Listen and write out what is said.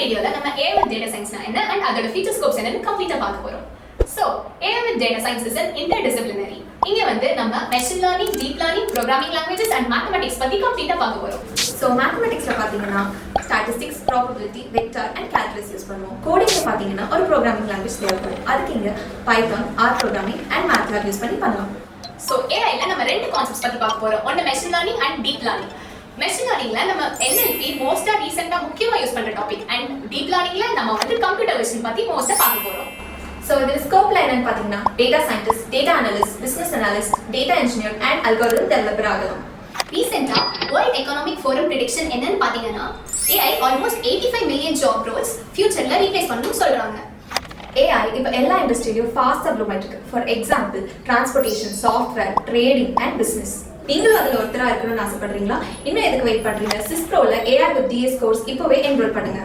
வீடியோல நம்ம AI with data science என்ன and அதோட feature scopes என்னன்னு கம்ப்ளீட்டா பார்க்க போறோம். So, AI with data science is an interdisciplinary. இங்க வந்து நம்ம machine learning, deep learning, programming languages and mathematics பத்தி கம்ப்ளீட்டா பார்க்க போறோம். So, mathematicsல பாத்தீங்கன்னா statistics, probability, vector and calculus use பண்ணுவோம். கோடிங்ல பாத்தீங்கன்னா ஒரு programming language தேவைப்படும். அதுக்கு இங்க Python, R programming and MATLAB use பண்ணி பண்ணலாம். So, AI ல நம்ம ரெண்டு கான்செப்ட்ஸ் பத்தி பார்க்க போறோம். ஒன்னு machine learning and deep learning. Machine லேர்னிங்ல நம்ம NLP மோஸ்டா ரீசெண்டா முக்கியமா யூஸ் பண்ற டாபிக் அண்ட் டீப் லேர்னிங்ல நம்ம வந்து கம்ப்யூட்டர் விஷன் பத்தி மோஸ்டா பார்க்க போறோம். ஸோ இதில் ஸ்கோப்ல என்னன்னு பார்த்தீங்கன்னா data scientist, data analyst, business analyst, data engineer and algorithm developer ஆகலாம். ரீசெண்டா வேர்ல்ட் எகனாமிக் ஃபோரம் ப்ரெடிக்ஷன் என்னன்னு பாத்தீங்கன்னா AI almost 85 million job Rolle's ஃபியூச்சர்ல ரீப்ளேஸ் பண்ணணும்னு சொல்றாங்க. AI இப்போ எல்லா இண்டஸ்ட்ரியிலும் ஃபாஸ்டா க்ரோ ஆயிட்டு இருக்கு. For example transportation, software, trading and business. நீங்களும் அதில் ஒருத்தராக இருக்கணும்னு ஆசைப்படுறீங்களா? இன்னும் எதுக்கு வெயிட் பண்றீங்க? சிஸ்ப்ரோல AI with DS கோர்ஸ் இப்போவே என்ரோல் பண்ணுங்க.